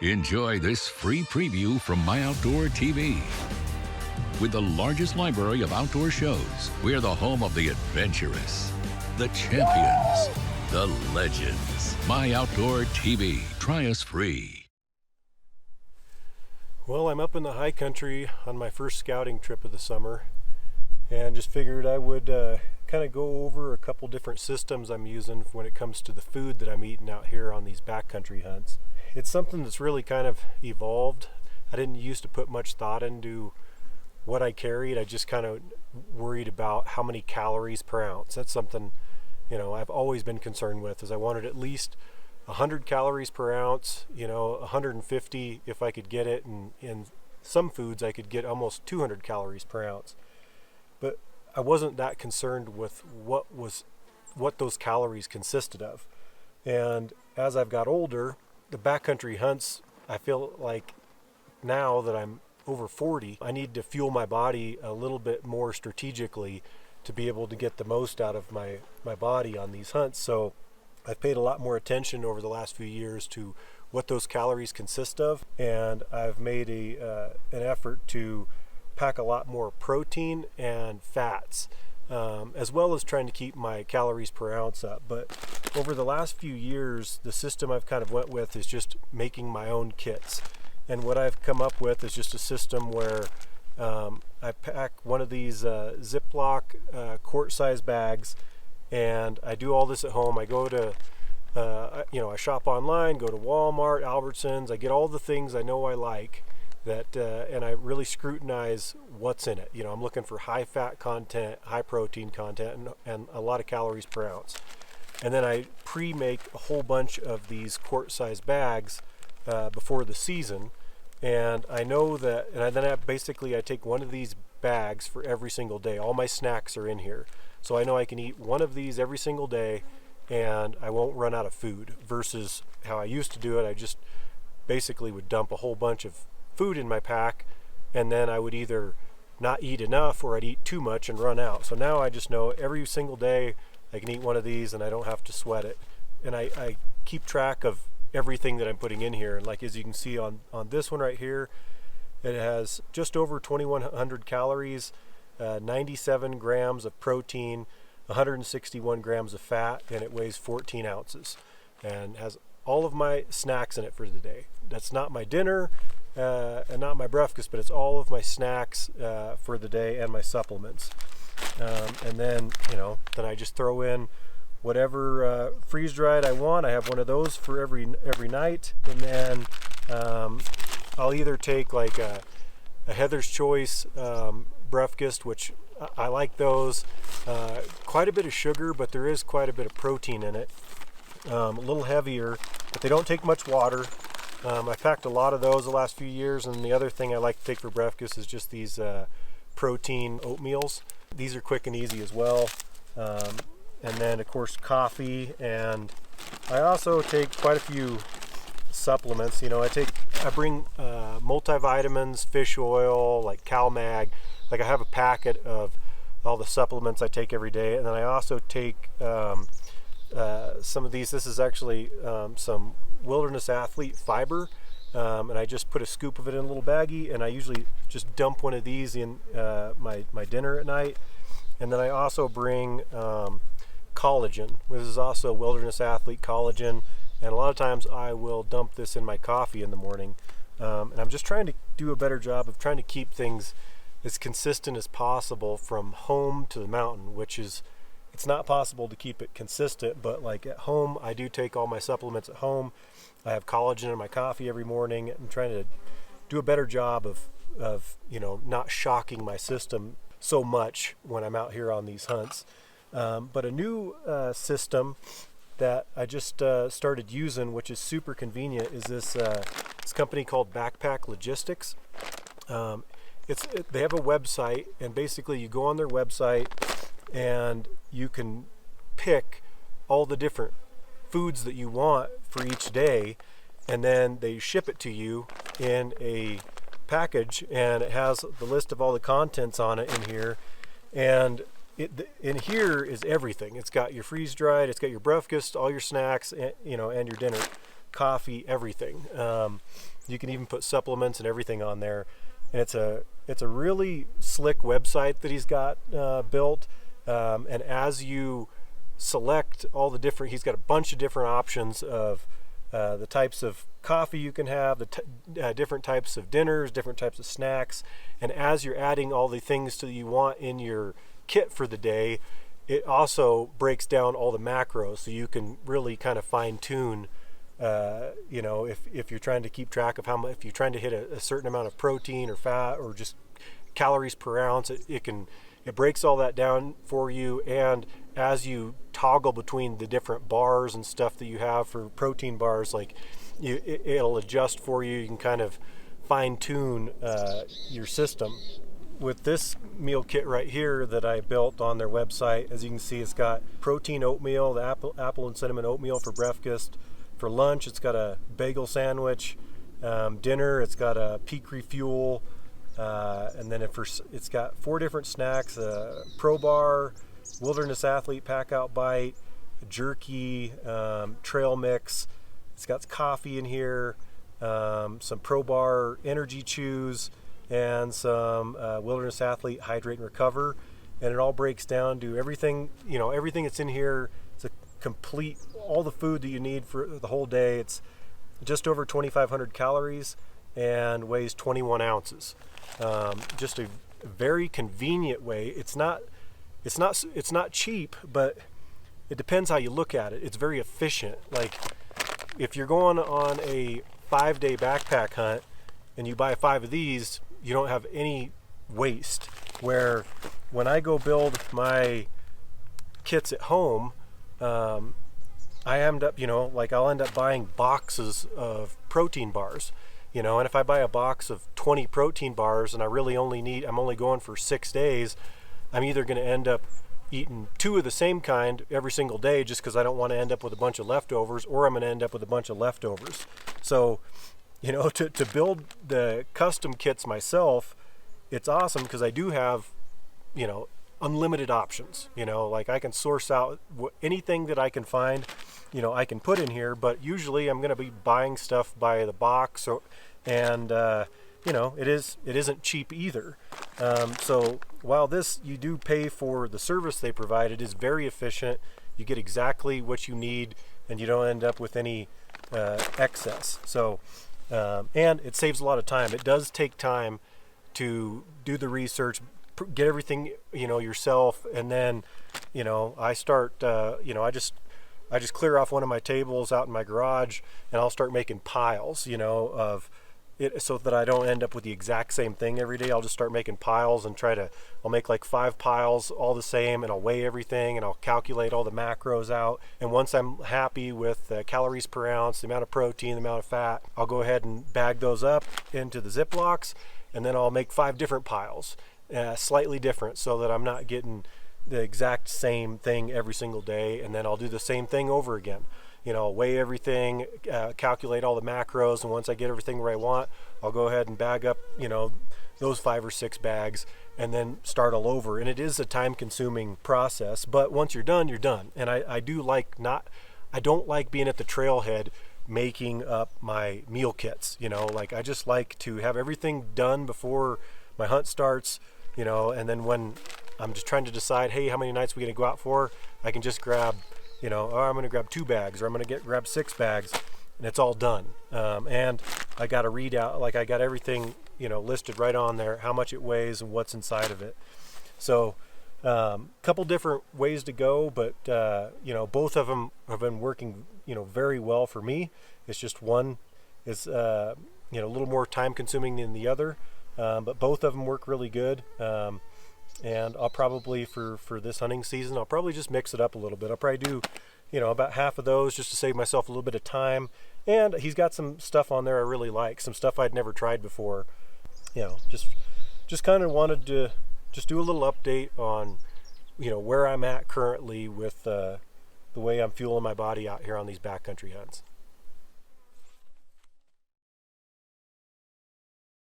Enjoy this free preview from MyOutdoorTV. With the largest library of outdoor shows, we're the home of the adventurous, the champions, the legends. MyOutdoorTV. Try us free. Well, I'm up in the high country on my first scouting trip of the summer, and just figured I would kind of go over a couple different systems I'm using when it comes to the food that I'm eating out here on these backcountry hunts. It's something that's really kind of evolved. I didn't used to put much thought into what I carried. I just kind of worried about how many calories per ounce. That's something, I've always been concerned with, is I wanted at least 100 calories per ounce, 150 if I could get it, and in some foods I could get almost 200 calories per ounce. But I wasn't that concerned with what those calories consisted of. And as I've got older, the backcountry hunts, I feel like now that I'm over 40, I need to fuel my body a little bit more strategically to be able to get the most out of my body on these hunts. So I've paid a lot more attention over the last few years to what those calories consist of, and I've made an effort to pack a lot more protein and fats, as well as trying to keep my calories per ounce up. But over the last few years, the system I've kind of went with is just making my own kits. And what I've come up with is just a system where I pack one of these Ziploc quart-size bags, and I do all this at home. I go to, I shop online, go to Walmart, Albertsons. I get all the things I know I like, and I really scrutinize what's in it. I'm looking for high fat content, high protein content, and a lot of calories per ounce. And then I pre-make a whole bunch of these quart-size bags before the season, and I know that, and then I take one of these bags for every single day. All my snacks are in here, so I know I can eat one of these every single day, and I won't run out of food, versus how I used to do it. I just basically would dump a whole bunch of food in my pack, and then I would either not eat enough or I'd eat too much and run out. So now I just know every single day I can eat one of these and I don't have to sweat it. And I keep track of everything that I'm putting in here. And like, as you can see on this one right here, it has just over 2,100 calories, 97 grams of protein, 161 grams of fat, and it weighs 14 ounces and has all of my snacks in it for the day. That's not my dinner and not my breakfast, but it's all of my snacks for the day and my supplements. And then, then I just throw in whatever freeze-dried I want. I have one of those for every night, and then I'll either take like a Heather's Choice breakfast, which I like those. Quite a bit of sugar, but there is quite a bit of protein in it. A little heavier, but they don't take much water. I've packed a lot of those the last few years, and the other thing I like to take for breakfast is just these protein oatmeals. These are quick and easy as well. And then of course coffee, and I also take quite a few supplements. I bring multivitamins, fish oil, like CalMag. Like, I have a packet of all the supplements I take every day, and then I also take some of these. This is actually some Wilderness Athlete fiber, and I just put a scoop of it in a little baggie, and I usually just dump one of these in my dinner at night. And then I also bring collagen. This is also Wilderness Athlete collagen, and a lot of times I will dump this in my coffee in the morning. And I'm just trying to do a better job of trying to keep things as consistent as possible from home to the mountain, which is, it's not possible to keep it consistent, but like at home, I do take all my supplements at home. I have collagen in my coffee every morning. I'm trying to do a better job of not shocking my system so much when I'm out here on these hunts. But a new system that I just started using, which is super convenient, is this company called Backpack Logistics. They have a website, and basically you go on their website and you can pick all the different foods that you want for each day, and then they ship it to you in a package, and it has the list of all the contents on it in here. And in here is everything. It's got your freeze dried, it's got your breakfast, all your snacks, and your dinner. coffee, everything. You can even put supplements and everything on there. And it's a really slick website that he's got built. And as you select all the different, he's got a bunch of different options of the types of coffee you can have, the different types of dinners, different types of snacks. And as you're adding all the things that you want in your kit for the day, it also breaks down all the macros, so you can really kind of fine tune, you know, if you're trying to keep track of how much, if you're trying to hit a certain amount of protein or fat or just calories per ounce, it breaks all that down for you. And as you toggle between the different bars and stuff that you have for protein bars, like it'll adjust for you. You can kind of fine tune your system. With this meal kit right here that I built on their website, as you can see, it's got protein oatmeal, the apple and cinnamon oatmeal for breakfast. For lunch, it's got a bagel sandwich. Dinner, it's got a peak refuel. And then it's got 4 different snacks: Pro Bar, Wilderness Athlete Pack Out Bite, jerky, trail mix. It's got coffee in here, some Pro Bar energy chews, and some Wilderness Athlete Hydrate and Recover. And it all breaks down to everything, you know, everything that's in here. It's a complete, all the food that you need for the whole day. It's just over 2,500 calories and weighs 21 ounces. Just a very convenient way. It's not cheap, but it depends how you look at it. It's very efficient. Like if you're going on a 5-day backpack hunt and you buy 5 of these, you don't have any waste. Where when I go build my kits at home, I end up, you know, like I'll end up buying boxes of protein bars, you know, and if I buy a box of 20 protein bars and I'm only going for 6 days, I'm either going to end up eating 2 of the same kind every single day just because I don't want to end up with a bunch of leftovers, or I'm going to end up with a bunch of leftovers. So, you know, to build the custom kits myself, it's awesome because I do have, you know, unlimited options. You know, like I can source out anything that I can find, you know, I can put in here, but usually I'm going to be buying stuff by the box, and you know, it isn't cheap either. So while you do pay for the service they provide, it is very efficient. You get exactly what you need, and you don't end up with any excess. So and it saves a lot of time. It does take time to do the research, get everything, you know, yourself, and then, you know, I start, you know, I just clear off one of my tables out in my garage, and I'll start making piles, you know, of it, so that I don't end up with the exact same thing every day. I'll just start making piles and I'll make like 5 piles all the same, and I'll weigh everything and I'll calculate all the macros out. And once I'm happy with the calories per ounce, the amount of protein, the amount of fat, I'll go ahead and bag those up into the Ziplocs, and then I'll make 5 different piles, slightly different, so that I'm not getting the exact same thing every single day. And then I'll do the same thing over again. You know, weigh everything, calculate all the macros, and once I get everything where I want, I'll go ahead and bag up, you know, those 5 or 6 bags, and then start all over. And it is a time-consuming process, but once you're done, you're done. And I don't like being at the trailhead making up my meal kits. You know, like I just like to have everything done before my hunt starts, you know, and then when I'm just trying to decide, hey, how many nights are we going to go out for, I can just grab, you know, I'm going to grab 2 bags, or I'm going to grab 6 bags, and it's all done. And I got a readout, like I got everything, you know, listed right on there, how much it weighs and what's inside of it. So couple different ways to go, but you know, both of them have been working, you know, very well for me. It's just one is you know, a little more time consuming than the other, but both of them work really good. And I'll probably, for this hunting season, I'll probably just mix it up a little bit. I'll probably do, you know, about half of those just to save myself a little bit of time. And he's got some stuff on there I really like, some stuff I'd never tried before. You know, just kind of wanted to just do a little update on, you know, where I'm at currently with the way I'm fueling my body out here on these backcountry hunts.